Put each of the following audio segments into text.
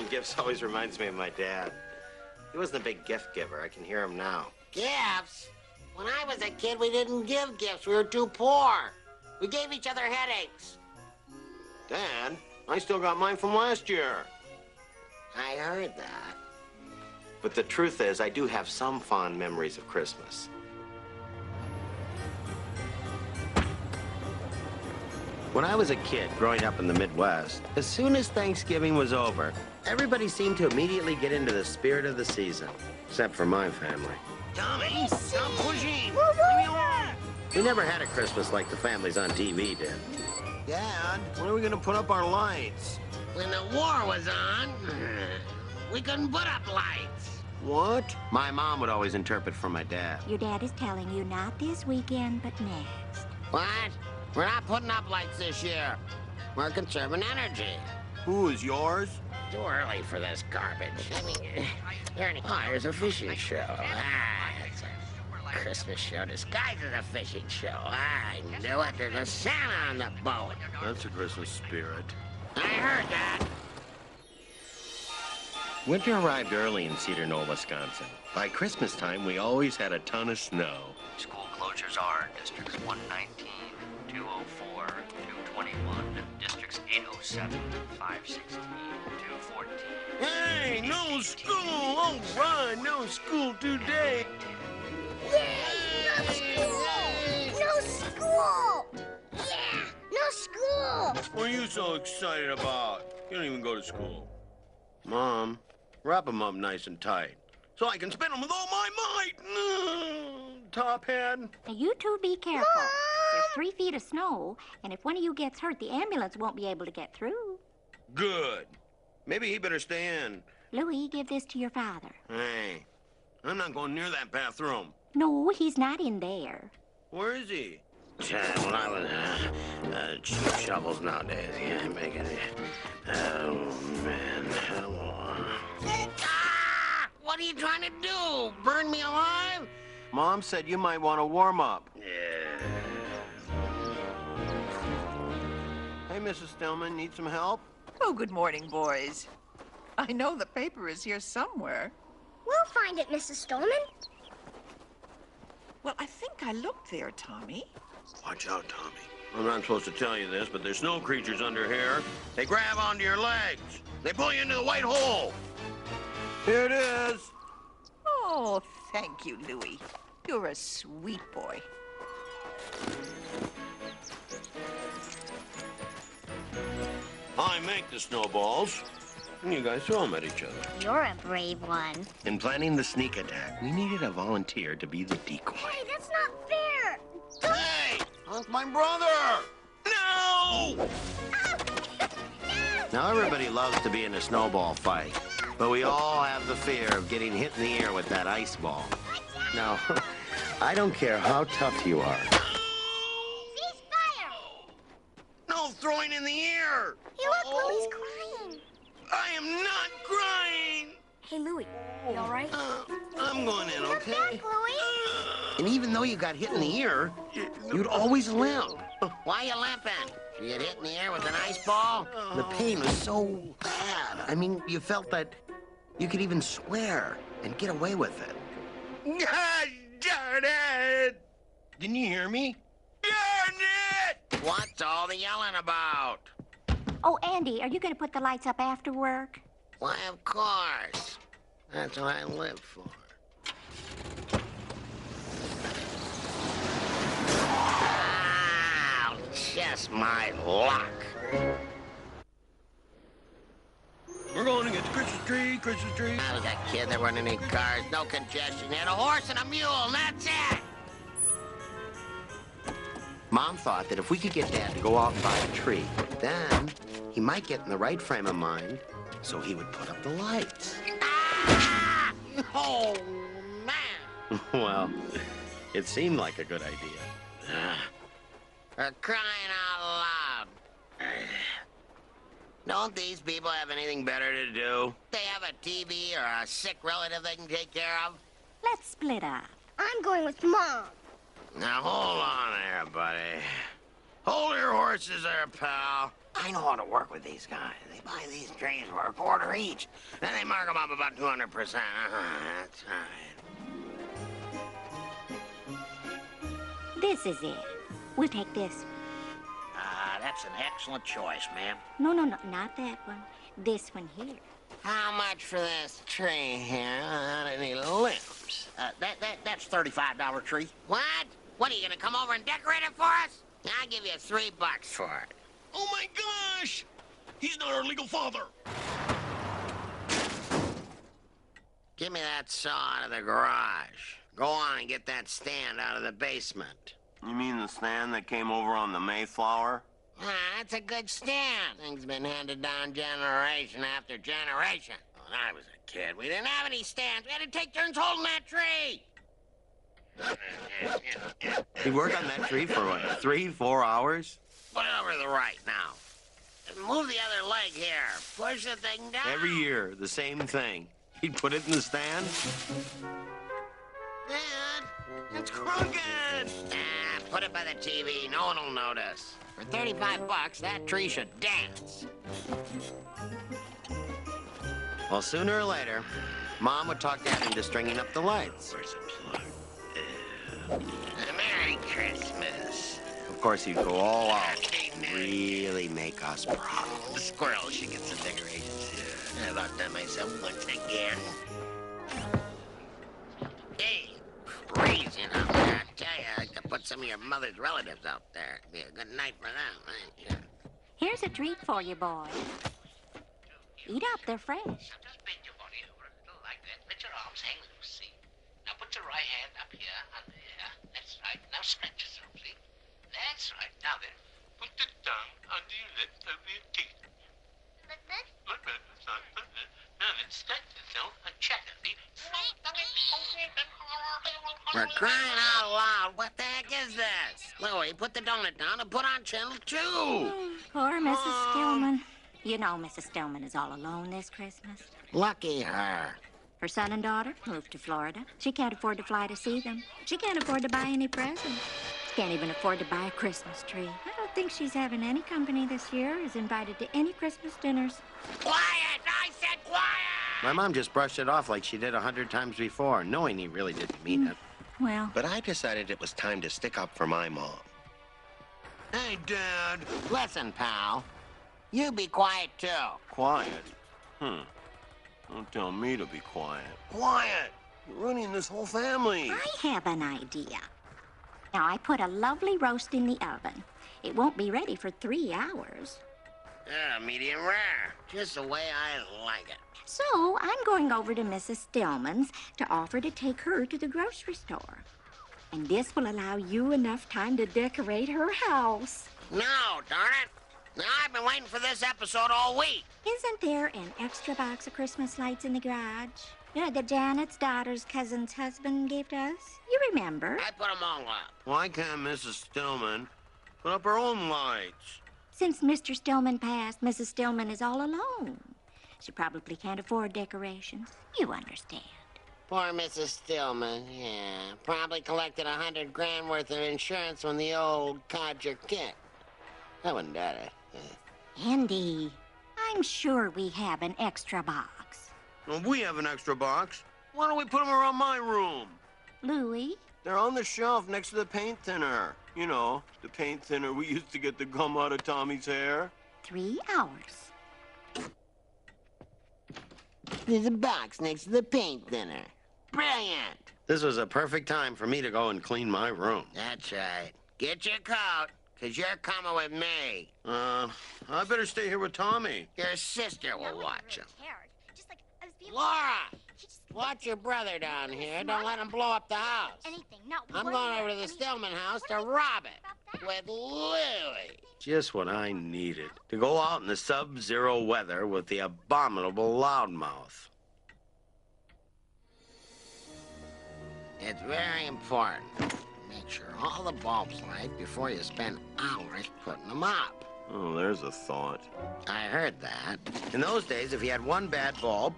gifts always reminds me of my dad. He wasn't a big gift giver. I can hear him now. Gifts? When I was a kid, we didn't give gifts. We were too poor. We gave each other headaches. Dad, I still got mine from last year. I heard that. But the truth is, I do have some fond memories of Christmas. When I was a kid growing up in the Midwest, as soon as Thanksgiving was over, everybody seemed to immediately get into the spirit of the season, except for my family. Tommy, stop pushing. Leave me alone. We never had a Christmas like the families on TV did. Dad, when are we going to put up our lights? When the war was on, we couldn't put up lights. What? My mom would always interpret for my dad. Your dad is telling you not this weekend, but next. What? We're not putting up lights this year. We're conserving energy. Who is yours? Too early for this garbage. I mean, there's a fishing show. It's a Christmas show disguised as a fishing show. I knew it. There's a Santa on the boat. That's a Christmas spirit. I heard that. Winter arrived early in Cedar Knoll, Wisconsin. By Christmas time, we always had a ton of snow. School closures are Districts 119, 204, 221, Districts 807, 516, 214. Hey, no school! All right, no school today. Yay! No school! No school! Yeah! No school! What are you so excited about? You don't even go to school. Mom, wrap them up nice and tight so I can spin them with all my might. Top hat. Now, you two be careful. There's 3 feet of snow, and if one of you gets hurt, the ambulance won't be able to get through. Good. Maybe he better stay in. Louie, give this to your father. Hey, I'm not going near that bathroom. No, he's not in there. Where is he? Well, I was cheap shovels nowadays. Yeah, making it. Oh, man. Ah! What are you trying to do? Burn me alive? Mom said you might want to warm up. Yeah. Hey, Mrs. Stillman, need some help? Oh, good morning, boys. I know the paper is here somewhere. We'll find it, Mrs. Stillman. Well, I think I looked there, Tommy. Watch out, Tommy. I'm not supposed to tell you this, but there's snow creatures under here. They grab onto your legs. They pull you into the white hole. Here it is. Oh, thank you, Louie. You're a sweet boy. I make the snowballs, and you guys throw them at each other. You're a brave one. In planning the sneak attack, we needed a volunteer to be the decoy. Hey, that's not fair. Hey! That's my brother! No! Now, everybody loves to be in a snowball fight, but we all have the fear of getting hit in the ear with that ice ball. Now, I don't care how tough you are. Ceasefire! No throwing in the ear! Hey, look, Louie's crying. I am not crying! Hey, Louie, you all right? I'm going in, Come okay? back, Louie. And even though you got hit in the ear, you'd always limp. Why you limping? You get hit in the ear with an ice ball? The pain was so bad. I mean, you felt that you could even swear and get away with it. God darn it! Didn't you hear me? Darn it! What's all the yelling about? Oh, Andy, are you going to put the lights up after work? Why, of course. That's what I live for. Ah, just my luck. We're going to get the Christmas tree, Christmas tree. I was a kid, there weren't any cars, no congestion. They had a horse and a mule, and that's it. Mom thought that if we could get Dad to go out and buy a tree, then he might get in the right frame of mind, so he would put up the lights. Ah! Oh, man. Well, it seemed like a good idea. For crying out loud. Don't these people have anything better to do? They have a TV or a sick relative they can take care of? Let's split up. I'm going with Mom. Now, hold on there, buddy. Hold your horses there, pal. I know how to work with these guys. They buy these trees for a quarter each. Then they mark them up about 200%. That's right. This is it. We'll take this. That's an excellent choice, ma'am. No, not that one. This one here. How much for this tree here without any limbs? That's $35 tree. What? What, are you gonna come over and decorate it for us? I'll give you $3 for it. Oh my gosh! He's not our legal father. Give me that saw out of the garage. Go on and get that stand out of the basement. You mean the stand that came over on the Mayflower? That's a good stand. Thing's been handed down generation after generation. When I was a kid, we didn't have any stands. We had to take turns holding that tree. You work on that tree for what, 3-4 hours? Put it over to the right now. And move the other leg here. Push the thing down. Every year, the same thing. He'd put it in the stand? Dad, it's crooked. Put it by the TV. No one will notice. For $35, that tree should dance. Well, sooner or later, Mom would talk Dad into stringing up the lights. Where's the plug? Merry Christmas. Of course, he'd go all out. Really make us proud. The squirrel should get some decorations. I about done myself once again. Hey, freezing out there. I tell you, I could put some of your mother's relatives out there. It'd be a good night for them, right? Here's a treat for you, boy. Eat up, they're fresh. Just bend your body over a little like that. Let your arms hang loose, see? Now put your right hand up here, under here. That's right. Now stretch yourself, see? That's right. Now then, put the tongue under your lips over your teeth. Like this? Like that. That's right. Like that. Now then, stretch yourself and chatter, see? For crying out loud, what the heck is this? Louie, put the donut down and put on channel 2. Poor Mrs. Stillman. You know Mrs. Stillman is all alone this Christmas. Lucky her. Her son and daughter moved to Florida. She can't afford to fly to see them. She can't afford to buy any presents. She can't even afford to buy a Christmas tree. I don't think she's having any company this year, is invited to any Christmas dinners. Quiet! I said quiet! My mom just brushed it off like she did 100 times before, knowing he really didn't mean it. Well, But I decided it was time to stick up for my mom. Hey, Dad. Listen, pal. You be quiet, too. Quiet? Don't tell me to be quiet. Quiet! You're ruining this whole family. I have an idea. Now, I put a lovely roast in the oven. It won't be ready for 3 hours. Medium rare. Just the way I like it. So, I'm going over to Mrs. Stillman's to offer to take her to the grocery store. And this will allow you enough time to decorate her house. No, darn it. Now, I've been waiting for this episode all week. Isn't there an extra box of Christmas lights in the garage? You know, that Janet's daughter's cousin's husband gave to us? You remember? I put them all up. Why can't Mrs. Stillman put up her own lights? Since Mr. Stillman passed, Mrs. Stillman is all alone. She probably can't afford decorations. You understand. Poor Mrs. Stillman, yeah. Probably collected $100 grand worth of insurance when the old codger kicked. I wouldn't doubt it. Andy, I'm sure we have an extra box. Well, we have an extra box. Why don't we put them around my room? Louie? They're on the shelf next to the paint thinner. You know, the paint thinner we used to get the gum out of Tommy's hair. 3 hours. There's a box next to the paint thinner. Brilliant. This was a perfect time for me to go and clean my room. That's right. Get your coat, 'cause you're coming with me. I better stay here with Tommy. Your sister will watch him. Just like I was being Laura, He just watch your brother down here. Don't let him blow up the house. anything. Not I'm one going word, over to the anything. Stillman house to What do we rob think it about that? with Louie. Just what I needed. To go out in the sub-zero weather with the abominable loudmouth. It's very important. Make sure all the bulbs light before you spend hours putting them up. Oh, there's a thought. I heard that. In those days, if you had one bad bulb,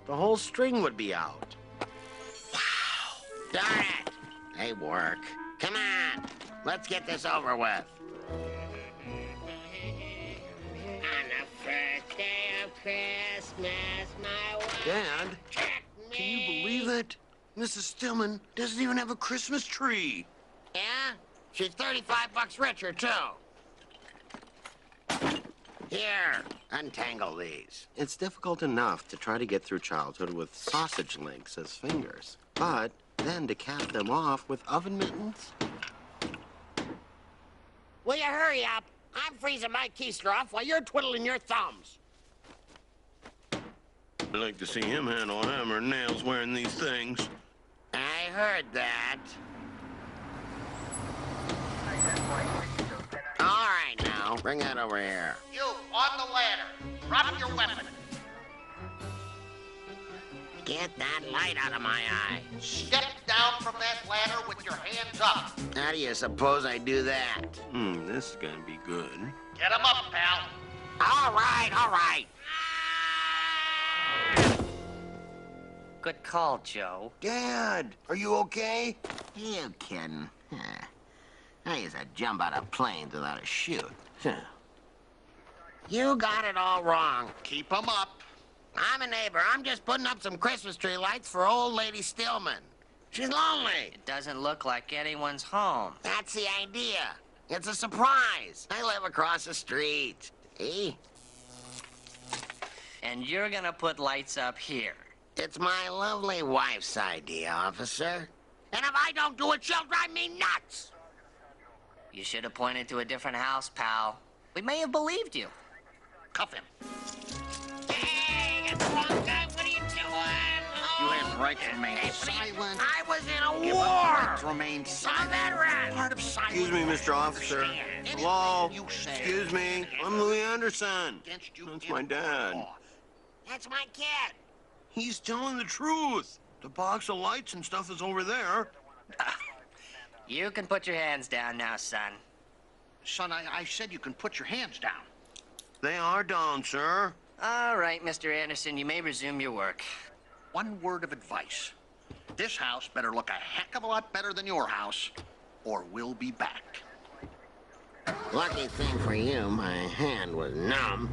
the whole string would be out. Darn it! They work. Come on, let's get this over with. Mrs. Stillman doesn't even have a Christmas tree. Yeah? She's 35 bucks richer, too. Here, untangle these. It's difficult enough to try to get through childhood with sausage links as fingers. But then to cap them off with oven mittens? Will you hurry up? I'm freezing my keister off while you're twiddling your thumbs. I'd like to see him handle a hammer and nails wearing these things. I heard that. All right, now, bring that over here. You, on the ladder. Drop your weapon. Get that light out of my eye. Step down from that ladder with your hands up. How do you suppose I do that? This is gonna be good. Get him up, pal. All right, all right. Good call, Joe. Dad, are you okay? You kidding? I used to jump out of planes without a chute. You got it all wrong. Keep him up. I'm a neighbor. I'm just putting up some Christmas tree lights for old lady Stillman. She's lonely. It doesn't look like anyone's home. That's the idea. It's a surprise. I live across the street. See? And you're gonna put lights up here. It's my lovely wife's idea, officer. And if I don't do it, she'll drive me nuts. You should have pointed to a different house, pal. We may have believed you. Cuff him. Hey, it's the wrong guy. What are you doing? You have rights to remain silent. I was in a Give up war. rights to remain I'm a silent. veteran. Part of silence. Excuse me, Mr. Officer. Hello? You say Excuse me. I'm Louie Anderson. against you That's in my dad. law. That's my kid. He's telling the truth. The box of lights and stuff is over there. You can put your hands down now, son. Son, I said you can put your hands down. They are down, sir. All right, Mr. Anderson, you may resume your work. One word of advice. This house better look a heck of a lot better than your house, or we'll be back. Lucky thing for you, my hand was numb.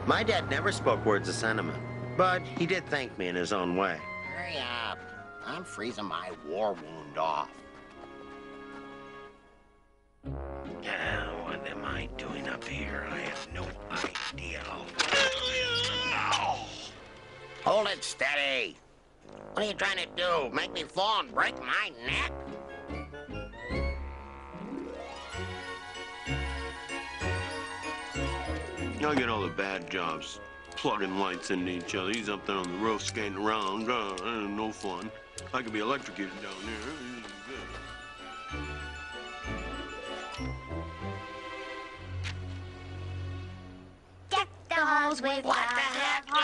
My dad never spoke words of sentiment, but he did thank me in his own way. Hurry up. I'm freezing my war wound off. What am I doing up here? I have no idea. Hold it steady. What are you trying to do? Make me fall and break my neck? I get all the bad jobs, plugging lights into each other. He's up there on the roof skating around. No fun. I could be electrocuted down there. Deck the halls with What the heck? la.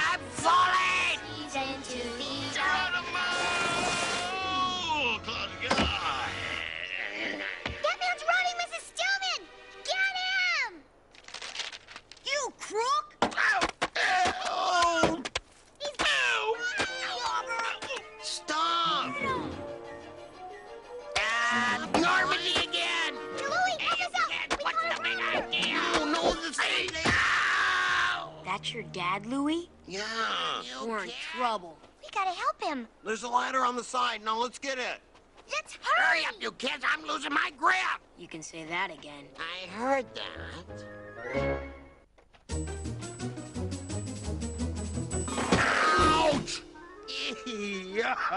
I'm falling! Season to be That man's running, Mrs. Stillman! Get him! You crook! Stop! Normandy again! Louie, help us out! What's the big idea? Oh, no, this thing. Ow! That's your dad, Louie? Yeah. We're in trouble. We gotta help him. There's a ladder on the side. Now let's get it. Let's Hurry hurry! up, you kids! I'm losing my grip! You can say that again. I heard that. Ouch!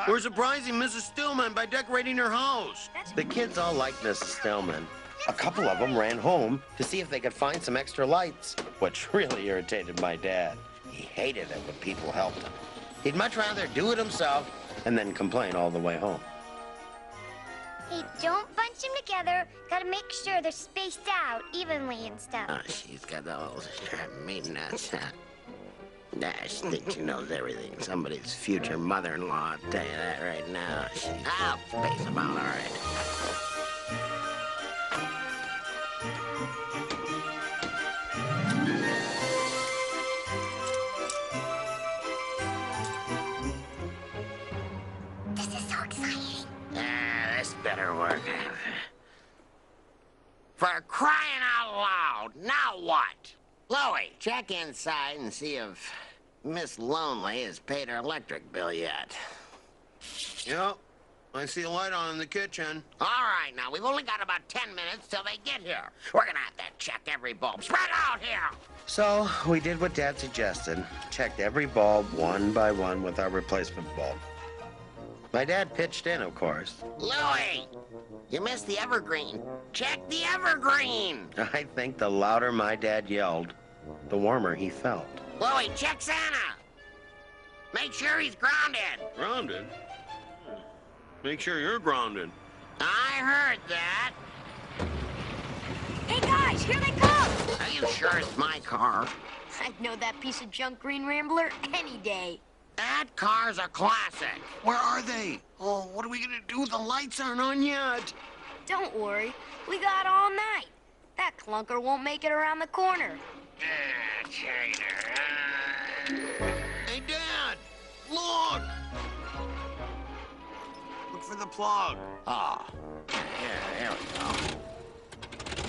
We're surprising Mrs. Stillman by decorating her house. The kids all like Mrs. Stillman. A couple of them ran home to see if they could find some extra lights, which really irritated my dad. He hated it when people helped him. He'd much rather do it himself and then complain all the way home. Hey, don't bunch them together. Gotta make sure they're spaced out evenly and stuff. Oh, she's got those me nuts. Nah, she thinks she knows everything. Somebody's future mother-in-law, I'll tell you that right now. I'll space them out all right. This is so exciting. This better work. For crying out loud, now what? Louie, check inside and see if Miss Lonely has paid her electric bill yet. Yep. I see a light on in the kitchen. All right, now, we've only got about 10 minutes till they get here. We're gonna have to check every bulb. Spread out here! So, we did what Dad suggested. Checked every bulb one by one with our replacement bulb. My dad pitched in, of course. Louie! You missed the evergreen. Check the evergreen! I think the louder my dad yelled, the warmer he felt. Louie, check Santa! Make sure he's grounded. Grounded? Make sure you're grounded. I heard that. Hey, guys, here they come! Are you sure it's my car? I'd know that piece of junk green Rambler any day. That car's a classic. Where are they? Oh, what are we gonna do? The lights aren't on yet. Don't worry, we got all night. That clunker won't make it around the corner. Hey, Dad! Look! Look for the plug. Oh, here we go.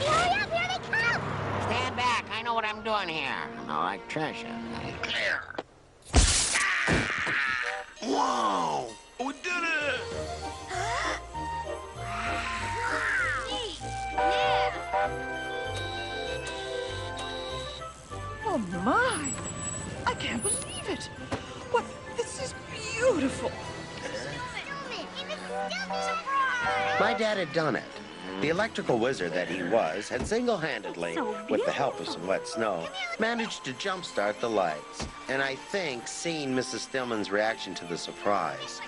Hurry up, here they come! Stand back. I know what I'm doing here. I'm an electrician. Clear. Whoa! We did it! Neat. Yeah! Oh, my. I can't believe it. What? This is beautiful. My dad had done it. The electrical wizard that he was had single-handedly, with the help of some wet snow, managed to jump-start the lights. And I think seeing Mrs. Stillman's reaction to the surprise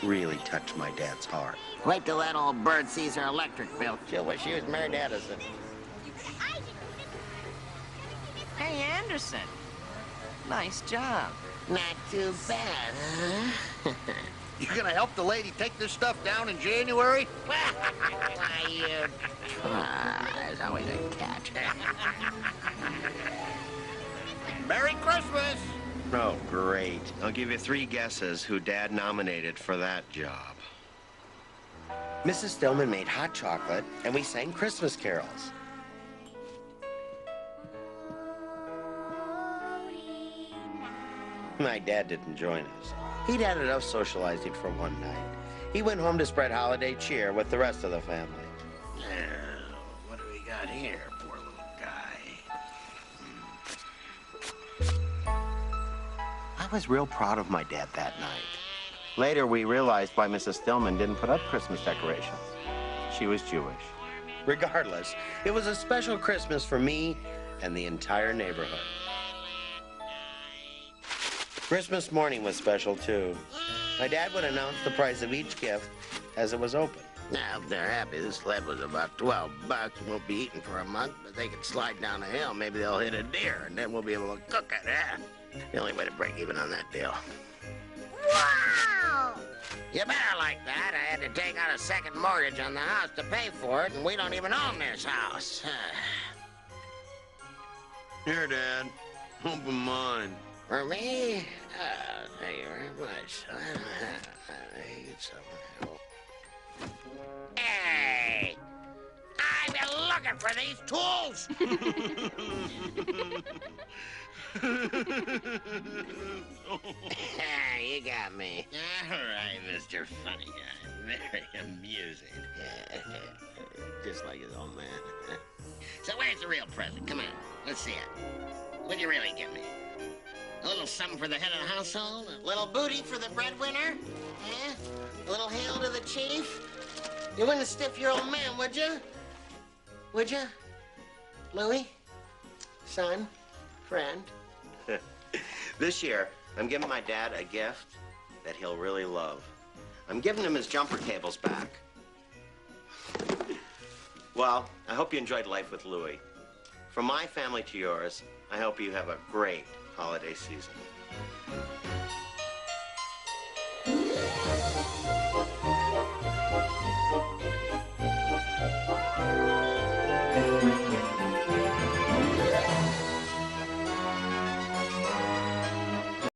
really touched my dad's heart. Wait till that old bird sees her electric bill. She'll wish she was married to Edison. Hey, Anderson. Nice job. Not too bad, huh? You gonna help the lady take this stuff down in January? You try. There's always a catch. Merry Christmas! Oh, great. I'll give you 3 guesses who Dad nominated for that job. Mrs. Stillman made hot chocolate, and we sang Christmas carols. My dad didn't join us. He'd had enough socializing for one night. He went home to spread holiday cheer with the rest of the family. Now, what do we got here, poor little guy? I was real proud of my dad that night. Later, we realized why Mrs. Stillman didn't put up Christmas decorations. She was Jewish. Regardless, it was a special Christmas for me and the entire neighborhood. Christmas morning was special, too. My dad would announce the price of each gift as it was open. Now, if they're happy, this sled was about $12. Won't be eating for a month, but they can slide down a hill. Maybe they'll hit a deer, and then we'll be able to cook it, huh? The only way to break even on that deal. Wow! You better like that. I had to take out a second mortgage on the house to pay for it, and we don't even own this house. Here, Dad. Open mine. For me? Thank you very much. I need something else. Hey! I've been looking for these tools! You got me. All right, Mr. Funny Guy. Very amusing. Just like his old man. So where's the real present? Come on, let's see it. What'd you really give me? A little something for the head of the household? A little booty for the breadwinner? Eh? A little hail to the chief? You wouldn't stiff your old man, would you? Would you? Louie? Son? Friend? This year, I'm giving my dad a gift that he'll really love. I'm giving him his jumper cables back. Well, I hope you enjoyed life with Louie. From my family to yours, I hope you have a great holiday season.